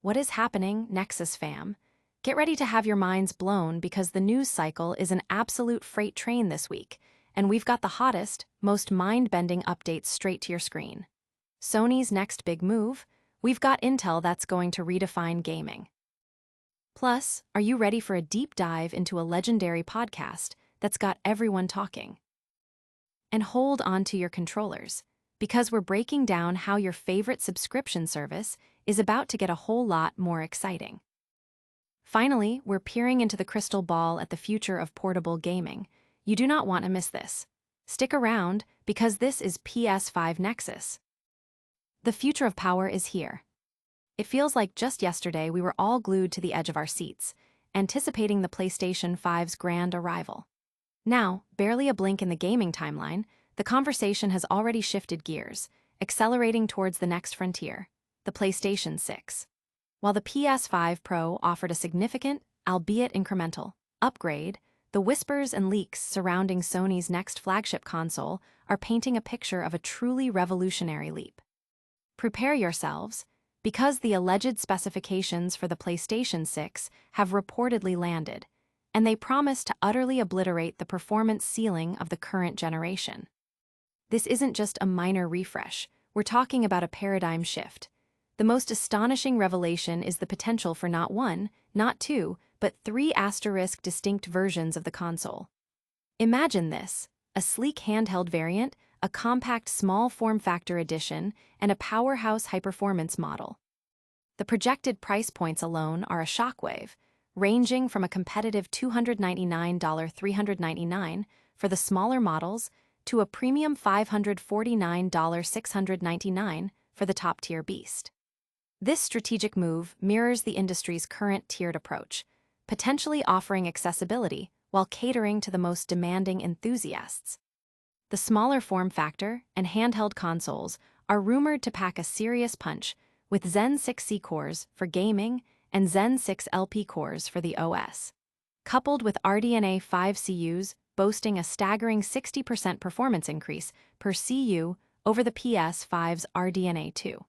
What is happening, Nexus fam? Get ready to have your minds blown because the news cycle is an absolute freight train this week, and we've got the hottest, most mind-bending updates straight to your screen. Sony's next big move? We've got intel that's going to redefine gaming. Plus, are you ready for a deep dive into a legendary podcast that's got everyone talking? And hold on to your controllers, because we're breaking down how your favorite subscription service is about to get a whole lot more exciting. Finally, we're peering into the crystal ball at the future of portable gaming. You do not want to miss this. Stick around, because this is PS5 Nexus. The future of power is here. It feels like just yesterday we were all glued to the edge of our seats, anticipating the PlayStation 5's grand arrival. Now, barely a blink in the gaming timeline, the conversation has already shifted gears, accelerating towards the next frontier, the PlayStation 6. While the PS5 Pro offered a significant, albeit incremental, upgrade, the whispers and leaks surrounding Sony's next flagship console are painting a picture of a truly revolutionary leap. Prepare yourselves, because the alleged specifications for the PlayStation 6 have reportedly landed, and they promise to utterly obliterate the performance ceiling of the current generation. This isn't just a minor refresh, we're talking about a paradigm shift. The most astonishing revelation is the potential for not one, not two, but three distinct versions of the console. Imagine this: a sleek handheld variant, a compact small form factor edition, and a powerhouse high-performance model. The projected price points alone are a shockwave, ranging from a competitive $299 $399 for the smaller models to a premium $549 $699 for the top-tier beast. This strategic move mirrors the industry's current tiered approach, potentially offering accessibility while catering to the most demanding enthusiasts. The smaller form factor and handheld consoles are rumored to pack a serious punch, with Zen 6C cores for gaming and Zen 6 LP cores for the OS, coupled with RDNA 5 CUs boasting a staggering 60% performance increase per CU over the PS5's RDNA 2.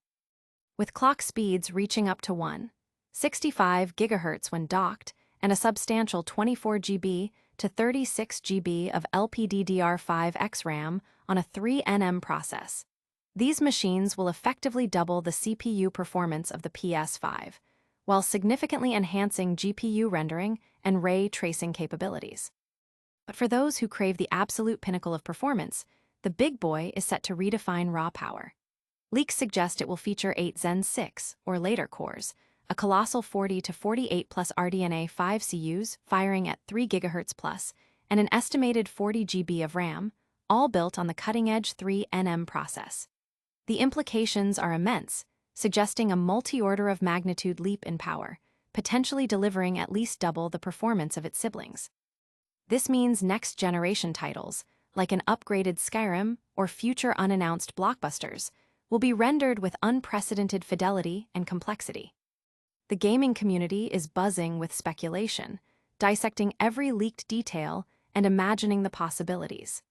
With clock speeds reaching up to 1.65 GHz when docked and a substantial 24 GB to 36 GB of LPDDR5X RAM on a 3nm process. These machines will effectively double the CPU performance of the PS5, while significantly enhancing GPU rendering and ray tracing capabilities. But for those who crave the absolute pinnacle of performance, the big boy is set to redefine raw power. Leaks suggest it will feature 8 Zen 6 or later cores, a colossal 40 to 48 plus RDNA 5 CUs firing at 3 GHz plus, and an estimated 40 GB of RAM, all built on the cutting-edge 3nm process. The implications are immense, suggesting a multi-order of magnitude leap in power, potentially delivering at least double the performance of its siblings. This means next-generation titles, like an upgraded Skyrim or future unannounced blockbusters, will be rendered with unprecedented fidelity and complexity. The gaming community is buzzing with speculation, dissecting every leaked detail and imagining the possibilities.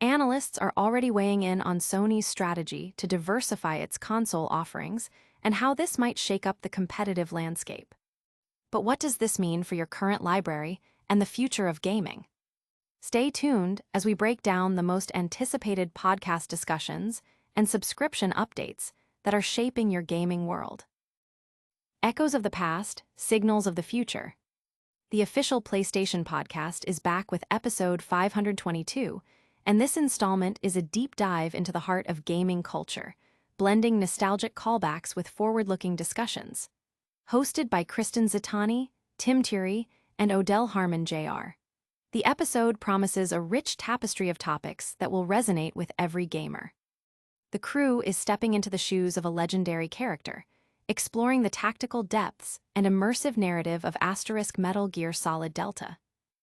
Analysts are already weighing in on Sony's strategy to diversify its console offerings and how this might shake up the competitive landscape. But what does this mean for your current library and the future of gaming? Stay tuned as we break down the most anticipated podcast discussions and subscription updates that are shaping your gaming world. Echoes of the past, signals of the future. The official PlayStation podcast is back with episode 522, and this installment is a deep dive into the heart of gaming culture, blending nostalgic callbacks with forward-looking discussions. Hosted by Kristen Zittani, Tim Turi, and Odell Harmon Jr., the episode promises a rich tapestry of topics that will resonate with every gamer. The crew is stepping into the shoes of a legendary character, exploring the tactical depths and immersive narrative of Metal Gear Solid Delta.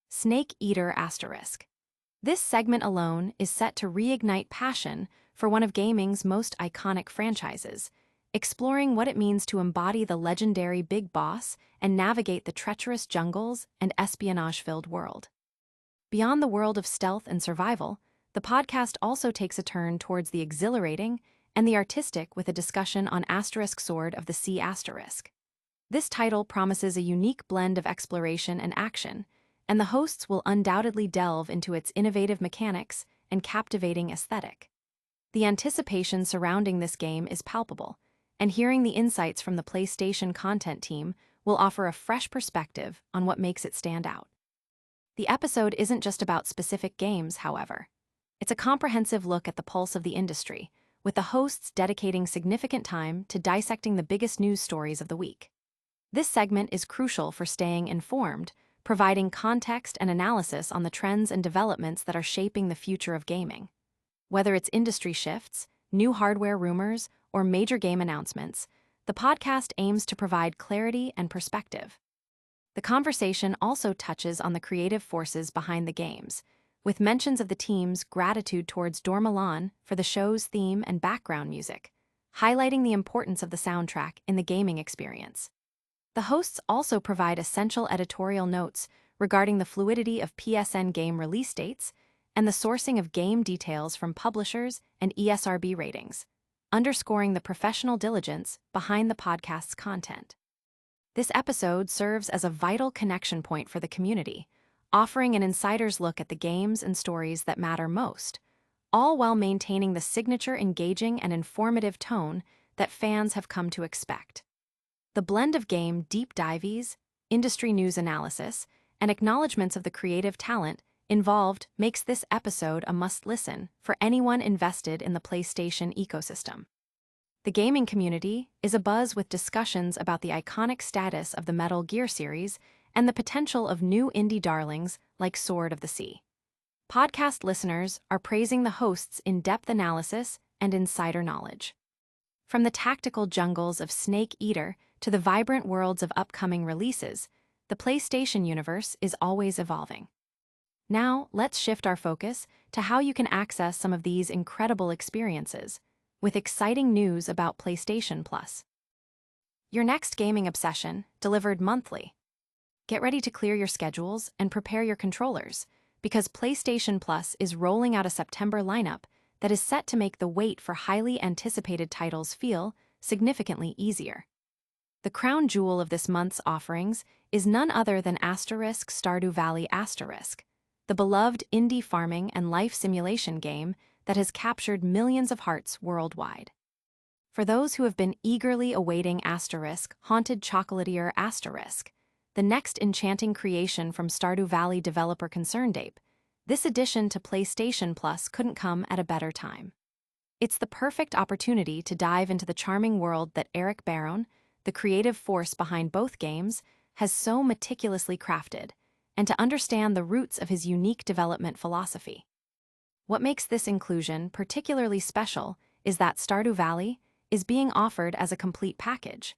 Snake Eater *. This segment alone is set to reignite passion for one of gaming's most iconic franchises, exploring what it means to embody the legendary Big Boss and navigate the treacherous jungles and espionage-filled world. Beyond the world of stealth and survival, the podcast also takes a turn towards the exhilarating and the artistic with a discussion on Sword of the Sea *. This title promises a unique blend of exploration and action, and the hosts will undoubtedly delve into its innovative mechanics and captivating aesthetic. The anticipation surrounding this game is palpable, and hearing the insights from the PlayStation content team will offer a fresh perspective on what makes it stand out. The episode isn't just about specific games, however. It's a comprehensive look at the pulse of the industry, with the hosts dedicating significant time to dissecting the biggest news stories of the week. This segment is crucial for staying informed, providing context and analysis on the trends and developments that are shaping the future of gaming. Whether it's industry shifts, new hardware rumors, or major game announcements, the podcast aims to provide clarity and perspective. The conversation also touches on the creative forces behind the games, with mentions of the team's gratitude towards Dormilan for the show's theme and background music, highlighting the importance of the soundtrack in the gaming experience. The hosts also provide essential editorial notes regarding the fluidity of PSN game release dates and the sourcing of game details from publishers and ESRB ratings, underscoring the professional diligence behind the podcast's content. This episode serves as a vital connection point for the community, offering an insider's look at the games and stories that matter most, all while maintaining the signature engaging and informative tone that fans have come to expect. The blend of game deep dives, industry news analysis, and acknowledgments of the creative talent involved makes this episode a must-listen for anyone invested in the PlayStation ecosystem. The gaming community is abuzz with discussions about the iconic status of the Metal Gear series and the potential of new indie darlings like Sword of the Sea. Podcast listeners are praising the hosts' in-depth analysis and insider knowledge. From the tactical jungles of Snake Eater to the vibrant worlds of upcoming releases, the PlayStation universe is always evolving. Now, let's shift our focus to how you can access some of these incredible experiences, with exciting news about PlayStation Plus. Your next gaming obsession, delivered monthly. Get ready to clear your schedules and prepare your controllers, because PlayStation Plus is rolling out a September lineup that is set to make the wait for highly anticipated titles feel significantly easier. The crown jewel of this month's offerings is none other than Stardew Valley Asterisk, the beloved indie farming and life simulation game that has captured millions of hearts worldwide. For those who have been eagerly awaiting Haunted Chocolatier Asterisk, the next enchanting creation from Stardew Valley developer ConcernedApe, this addition to PlayStation Plus couldn't come at a better time. It's the perfect opportunity to dive into the charming world that Eric Barron, the creative force behind both games, has so meticulously crafted, and to understand the roots of his unique development philosophy. What makes this inclusion particularly special is that Stardew Valley is being offered as a complete package.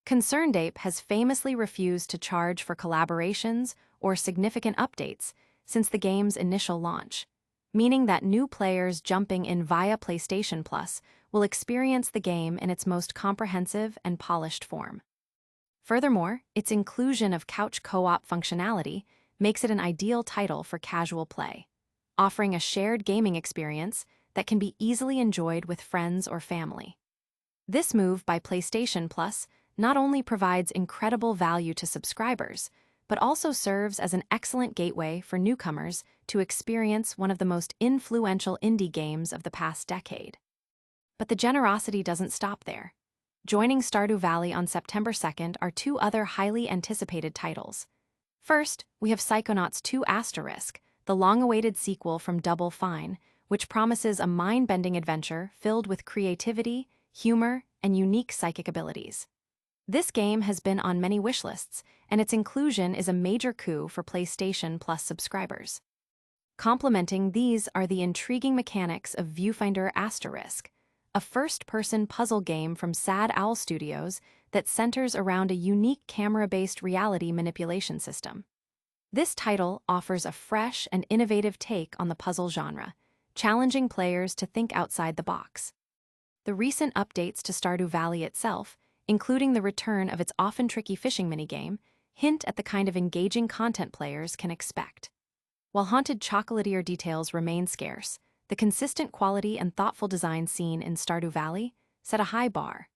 ConcernedApe has famously refused to charge for collaborations or significant updates since the game's initial launch, meaning that new players jumping in via PlayStation Plus will experience the game in its most comprehensive and polished form. Furthermore, its inclusion of couch co-op functionality makes it an ideal title for casual play, offering a shared gaming experience that can be easily enjoyed with friends or family. This move by PlayStation Plus not only provides incredible value to subscribers, but also serves as an excellent gateway for newcomers to experience one of the most influential indie games of the past decade. But the generosity doesn't stop there. Joining Stardew Valley on September 2nd are two other highly anticipated titles. First, we have Psychonauts 2 Asterisk, the long-awaited sequel from Double Fine, which promises a mind-bending adventure filled with creativity, humor, and unique psychic abilities. This game has been on many wishlists, and its inclusion is a major coup for PlayStation Plus subscribers. Complementing these are the intriguing mechanics of Viewfinder Asterisk, a first-person puzzle game from Sad Owl Studios that centers around a unique camera-based reality manipulation system. This title offers a fresh and innovative take on the puzzle genre, challenging players to think outside the box. The recent updates to Stardew Valley itself, including the return of its often tricky fishing minigame, hint at the kind of engaging content players can expect. While Haunted Chocolatier details remain scarce, the consistent quality and thoughtful design seen in Stardew Valley set a high bar.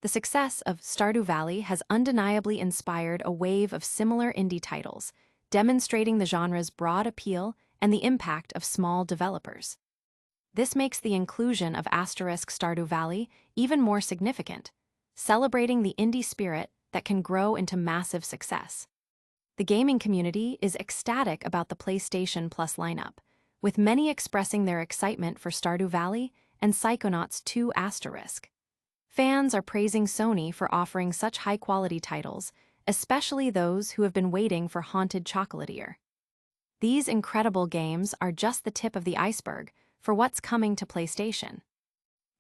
The success of Stardew Valley has undeniably inspired a wave of similar indie titles, demonstrating the genre's broad appeal and the impact of small developers. This makes the inclusion of Stardew Valley even more significant, celebrating the indie spirit that can grow into massive success. The gaming community is ecstatic about the PlayStation Plus lineup, with many expressing their excitement for Stardew Valley and Psychonauts 2 *. Fans are praising Sony for offering such high-quality titles, especially those who have been waiting for Haunted Chocolatier. These incredible games are just the tip of the iceberg for what's coming to PlayStation.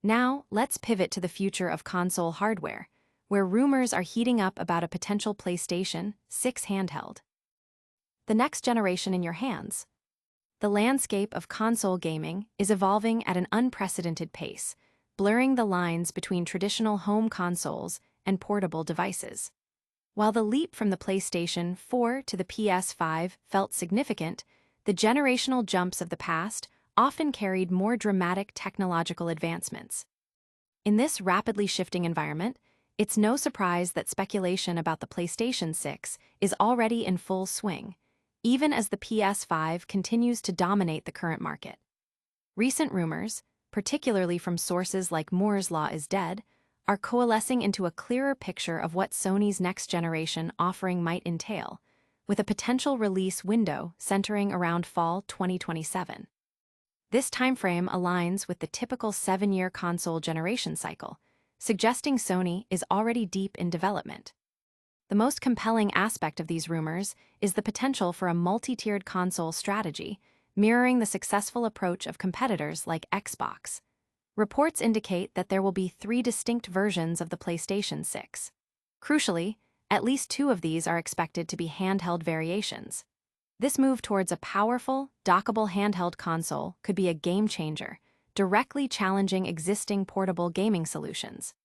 Now, let's pivot to the future of console hardware, where rumors are heating up about a potential PlayStation 6 handheld. The next generation in your hands. The landscape of console gaming is evolving at an unprecedented pace, blurring the lines between traditional home consoles and portable devices. While the leap from the PlayStation 4 to the PS5 felt significant, the generational jumps of the past often carried more dramatic technological advancements. In this rapidly shifting environment, it's no surprise that speculation about the PlayStation 6 is already in full swing, even as the PS5 continues to dominate the current market. Recent rumors, particularly from sources like Moore's Law is Dead, are coalescing into a clearer picture of what Sony's next-generation offering might entail, with a potential release window centering around fall 2027. This timeframe aligns with the typical 7-year console generation cycle, suggesting Sony is already deep in development. The most compelling aspect of these rumors is the potential for a multi-tiered console strategy, mirroring the successful approach of competitors like Xbox. Reports indicate that there will be 3 distinct versions of the PlayStation 6. Crucially, at least 2 of these are expected to be handheld variations. This move towards a powerful, dockable handheld console could be a game-changer, directly challenging existing portable gaming solutions.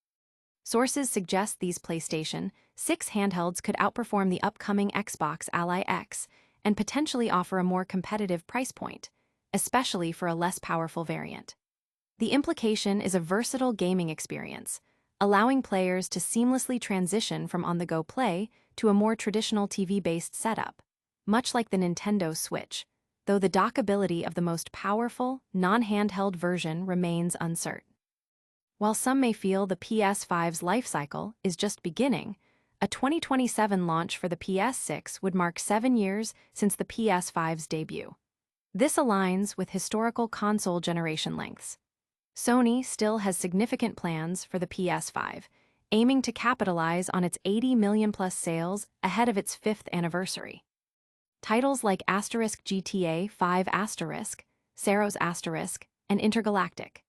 Sources suggest these PlayStation 6 handhelds could outperform the upcoming Xbox Ally X and potentially offer a more competitive price point, especially for a less powerful variant. The implication is a versatile gaming experience, allowing players to seamlessly transition from on-the-go play to a more traditional TV-based setup, much like the Nintendo Switch, though the dockability of the most powerful, non-handheld version remains uncertain. While some may feel the PS5's life cycle is just beginning, a 2027 launch for the PS6 would mark 7 years since the PS5's debut. This aligns with historical console generation lengths. Sony still has significant plans for the PS5, aiming to capitalize on its 80 million-plus sales ahead of its 5th anniversary. Titles like GTA 5 Saros*, and Intergalactic.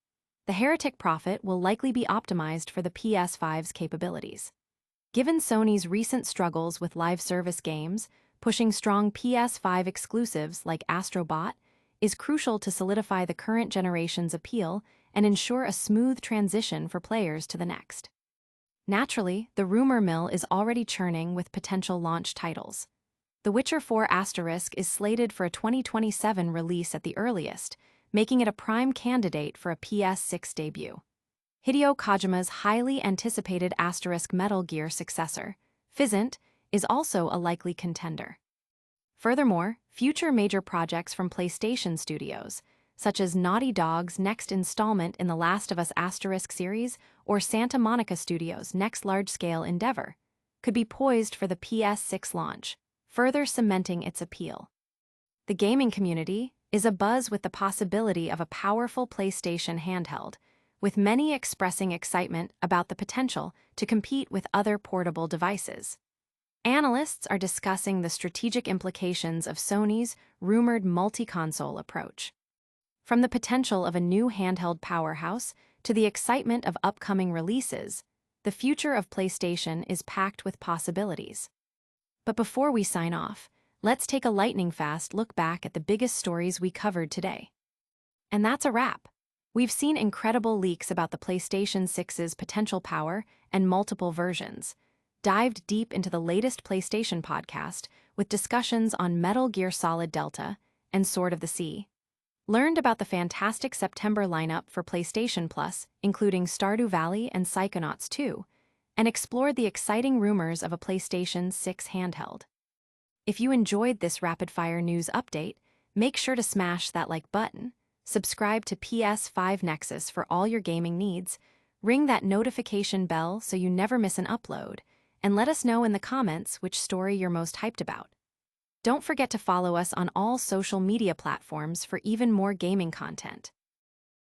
The Heretic Prophet will likely be optimized for the PS5's capabilities. Given Sony's recent struggles with live service games, pushing strong PS5 exclusives like Astro Bot is crucial to solidify the current generation's appeal and ensure a smooth transition for players to the next. Naturally, the rumor mill is already churning with potential launch titles. The Witcher 4 * is slated for a 2027 release at the earliest, making it a prime candidate for a PS6 debut. Hideo Kojima's highly anticipated * Metal Gear successor, Physint, is also a likely contender. Furthermore, future major projects from PlayStation Studios, such as Naughty Dog's next installment in the Last of Us * series or Santa Monica Studios' next large-scale endeavor, could be poised for the PS6 launch, further cementing its appeal. The gaming community is abuzz with the possibility of a powerful PlayStation handheld, with many expressing excitement about the potential to compete with other portable devices. Analysts are discussing the strategic implications of Sony's rumored multi-console approach. From the potential of a new handheld powerhouse to the excitement of upcoming releases, the future of PlayStation is packed with possibilities. But before we sign off, let's take a lightning-fast look back at the biggest stories we covered today. And that's a wrap. We've seen incredible leaks about the PlayStation 6's potential power and multiple versions, dived deep into the latest PlayStation podcast with discussions on Metal Gear Solid Delta and Sword of the Sea, learned about the fantastic September lineup for PlayStation Plus, including Stardew Valley and Psychonauts 2, and explored the exciting rumors of a PlayStation 6 handheld. If you enjoyed this rapid-fire news update, make sure to smash that like button, subscribe to PS5 Nexus for all your gaming needs, ring that notification bell so you never miss an upload, and let us know in the comments which story you're most hyped about. Don't forget to follow us on all social media platforms for even more gaming content.